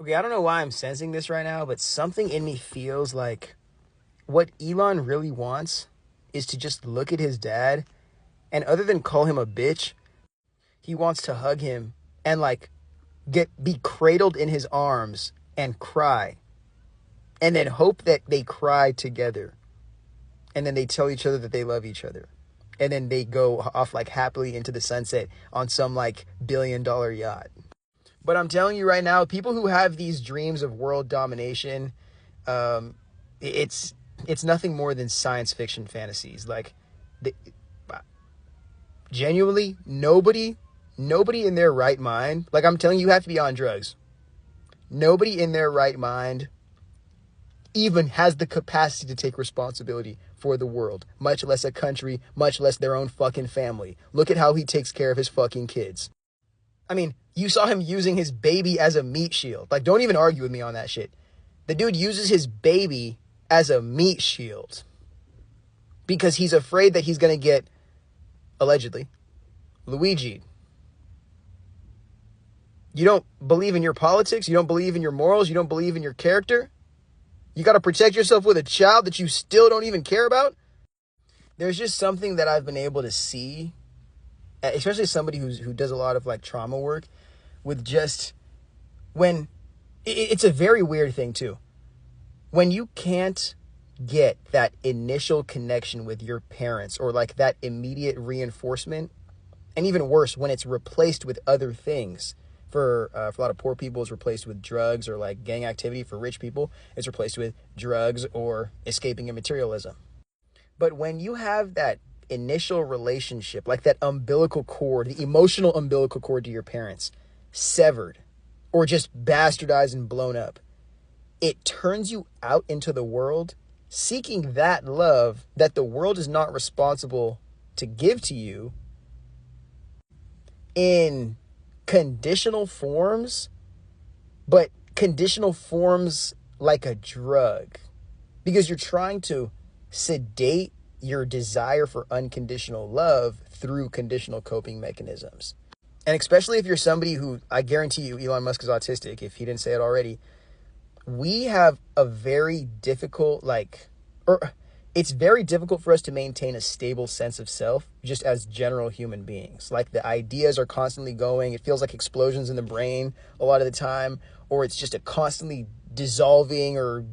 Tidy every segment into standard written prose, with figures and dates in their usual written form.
Okay, I don't know why I'm sensing this right now, but something in me feels like what Elon really wants is to just look at his dad, and other than call him a bitch, he wants to hug him and like be cradled in his arms and cry, and then hope that they cry together, and then they tell each other that they love each other, and then they go off like happily into the sunset on some like $1 billion yacht. But I'm telling you right now, people who have these dreams of world domination, um, it's it's nothing more than science fiction fantasies. Like, the, genuinely, nobody in their right mind. Like, I'm telling you, you have to be on drugs. Nobody in their right mind even has the capacity to take responsibility for the world, much less a country, much less their own fucking family. Look at how he takes care of his fucking kids. I mean, you saw him using his baby as a meat shield. Like, don't even argue with me on that shit. The dude uses his baby as a meat shield because he's afraid that he's going to get, allegedly, Luigi'd. You don't believe in your politics? You don't believe in your morals? You don't believe in your character? You got to protect yourself with a child that you still don't even care about? There's just something that I've been able to see, especially somebody who does a lot of like trauma work, with just when it's a very weird thing too. When you can't get that initial connection with your parents or like that immediate reinforcement, and even worse, when it's replaced with other things. For a lot of poor people, it's replaced with drugs or like gang activity. For rich people, it's replaced with drugs or escaping in materialism. But when you have that initial relationship, like that umbilical cord, the emotional umbilical cord to your parents, severed or just bastardized and blown up, it turns you out into the world seeking that love that the world is not responsible to give to you in conditional forms, but conditional forms like a drug, because you're trying to sedate your desire for unconditional love through conditional coping mechanisms. And especially if you're somebody who, I guarantee you, Elon Musk is autistic, if he didn't say it already, we have a very difficult, it's very difficult for us to maintain a stable sense of self just as general human beings. Like, the ideas are constantly going. It feels like explosions in the brain a lot of the time, or it's just a constantly dissolving or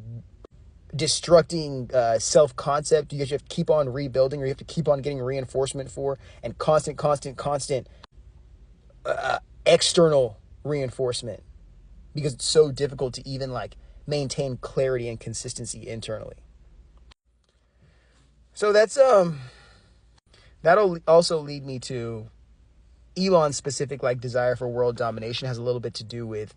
destructing self-concept. You have to keep on rebuilding, or you have to keep on getting reinforcement for, and constant external reinforcement, because it's so difficult to even like maintain clarity and consistency internally. So that'll also lead me to Elon's specific like desire for world domination. Has a little bit to do with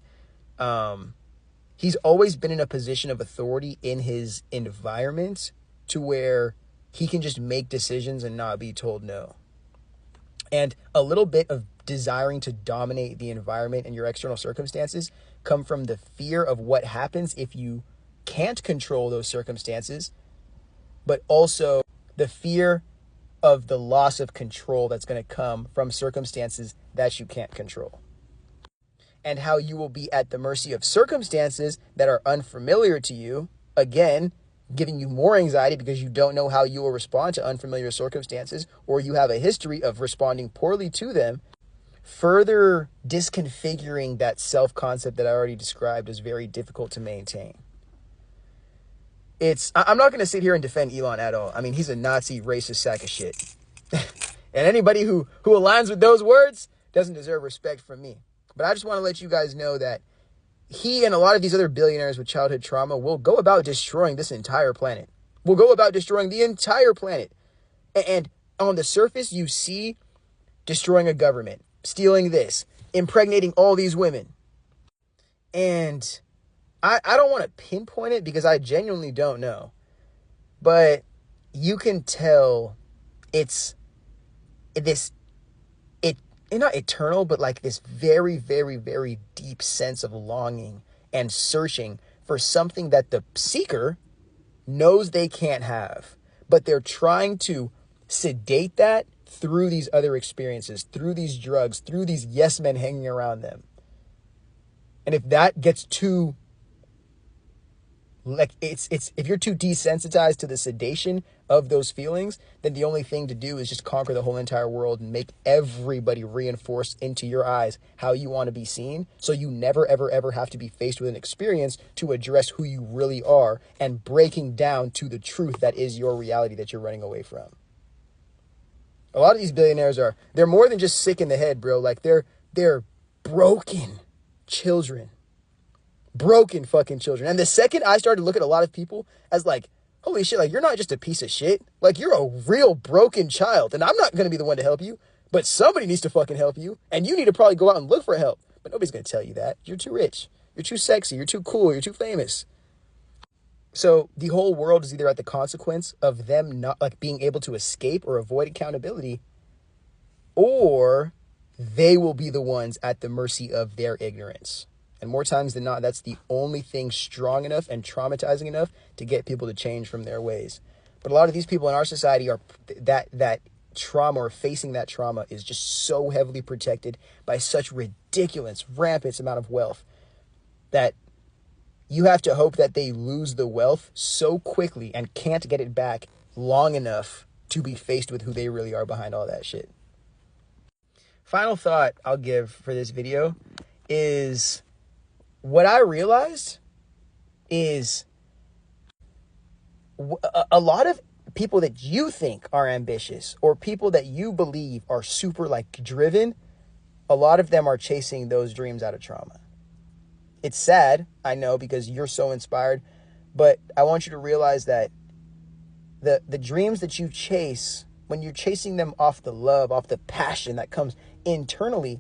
he's always been in a position of authority in his environment to where he can just make decisions and not be told no. And a little bit of desiring to dominate the environment and your external circumstances come from the fear of what happens if you can't control those circumstances, but also the fear of the loss of control that's going to come from circumstances that you can't control. And how you will be at the mercy of circumstances that are unfamiliar to you, again, giving you more anxiety because you don't know how you will respond to unfamiliar circumstances, or you have a history of responding poorly to them, further disconfiguring that self-concept that I already described as very difficult to maintain. I'm not going to sit here and defend Elon at all. I mean, he's a Nazi racist sack of shit. And anybody who aligns with those words doesn't deserve respect from me. But I just want to let you guys know that he and a lot of these other billionaires with childhood trauma will go about destroying this entire planet. Will go about destroying the entire planet. And on the surface, you see destroying a government, stealing this, impregnating all these women. And I don't want to pinpoint it because I genuinely don't know. But you can tell it's not eternal, but like this very, very, very deep sense of longing and searching for something that the seeker knows they can't have. But they're trying to sedate that through these other experiences, through these drugs, through these yes men hanging around them. And if that gets too, like, if you're too desensitized to the sedation of those feelings, then the only thing to do is just conquer the whole entire world and make everybody reinforce into your eyes how you want to be seen. So you never, ever, ever have to be faced with an experience to address who you really are and breaking down to the truth that is your reality that you're running away from. A lot of these billionaires they're more than just sick in the head, bro. Like, they're broken children. Broken fucking children. And the second I started to look at a lot of people as like, holy shit, like, you're not just a piece of shit. Like, you're a real broken child. And I'm not going to be the one to help you. But somebody needs to fucking help you. And you need to probably go out and look for help. But nobody's going to tell you that. You're too rich. You're too sexy. You're too cool. You're too famous. So the whole world is either at the consequence of them not, like, being able to escape or avoid accountability, or they will be the ones at the mercy of their ignorance. And more times than not, that's the only thing strong enough and traumatizing enough to get people to change from their ways. But a lot of these people in our society are that trauma, or facing that trauma, is just so heavily protected by such ridiculous, rampant amount of wealth that you have to hope that they lose the wealth so quickly and can't get it back long enough to be faced with who they really are behind all that shit. Final thought I'll give for this video is, what I realized is a lot of people that you think are ambitious, or people that you believe are super, like, driven, a lot of them are chasing those dreams out of trauma. It's sad, I know, because you're so inspired, but I want you to realize that the dreams that you chase, when you're chasing them off the love, off the passion that comes internally,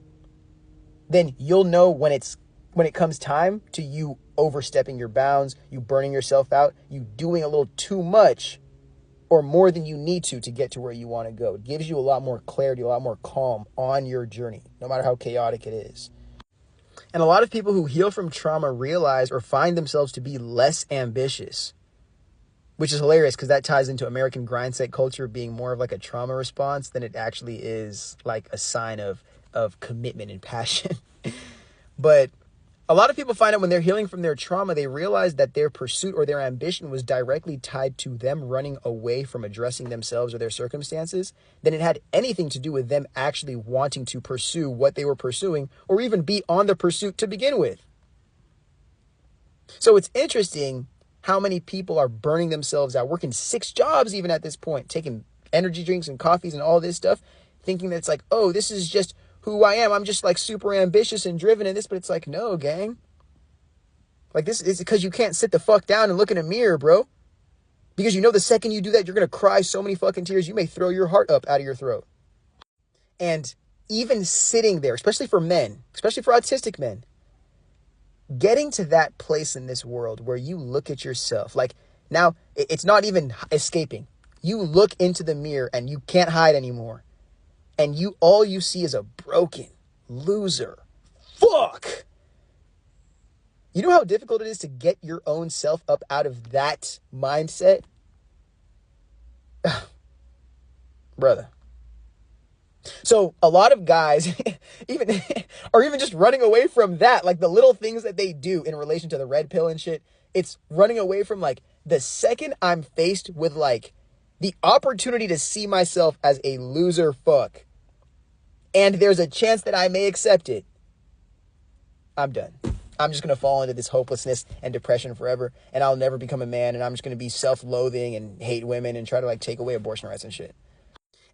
then you'll know when it comes time to you overstepping your bounds, you burning yourself out, you doing a little too much or more than you need to get to where you want to go. It gives you a lot more clarity, a lot more calm on your journey, no matter how chaotic it is. And a lot of people who heal from trauma realize or find themselves to be less ambitious, which is hilarious because that ties into American grindset culture being more of like a trauma response than it actually is like a sign of commitment and passion. But a lot of people find out when they're healing from their trauma, they realize that their pursuit or their ambition was directly tied to them running away from addressing themselves or their circumstances, than it had anything to do with them actually wanting to pursue what they were pursuing or even be on the pursuit to begin with. So it's interesting how many people are burning themselves out, working 6 jobs even at this point, taking energy drinks and coffees and all this stuff, thinking that it's like, oh, this is just who I am. I'm just like super ambitious and driven in this, but it's like, no, gang. Like, this is because you can't sit the fuck down and look in a mirror, bro. Because you know the second you do that, you're going to cry so many fucking tears, you may throw your heart up out of your throat. And even sitting there, especially for men, especially for autistic men, getting to that place in this world where you look at yourself, like, now it's not even escaping. You look into the mirror and you can't hide anymore. And all you see is a broken loser. Fuck. You know how difficult it is to get your own self up out of that mindset? Brother. So a lot of guys even are even just running away from that, like the little things that they do in relation to the red pill and shit. It's running away from, like, the second I'm faced with, like, the opportunity to see myself as a loser fuck, and there's a chance that I may accept it, I'm done. I'm just going to fall into this hopelessness and depression forever, and I'll never become a man, and I'm just going to be self-loathing and hate women and try to, like, take away abortion rights and shit.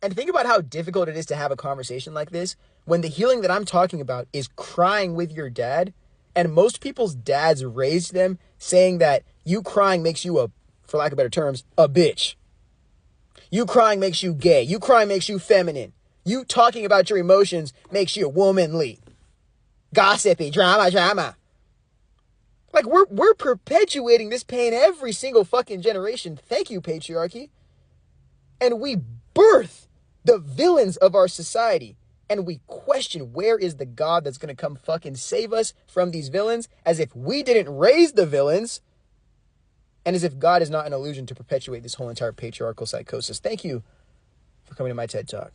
And think about how difficult it is to have a conversation like this when the healing that I'm talking about is crying with your dad, and most people's dads raised them saying that you crying makes you for lack of better terms, a bitch. You crying makes you gay. You crying makes you feminine. You talking about your emotions makes you womanly. Gossipy, drama. Like, we're perpetuating this pain every single fucking generation. Thank you, patriarchy. And we birth the villains of our society. And we question, where is the God that's going to come fucking save us from these villains, as if we didn't raise the villains, and as if God is not an illusion to perpetuate this whole entire patriarchal psychosis. Thank you for coming to my TED Talk.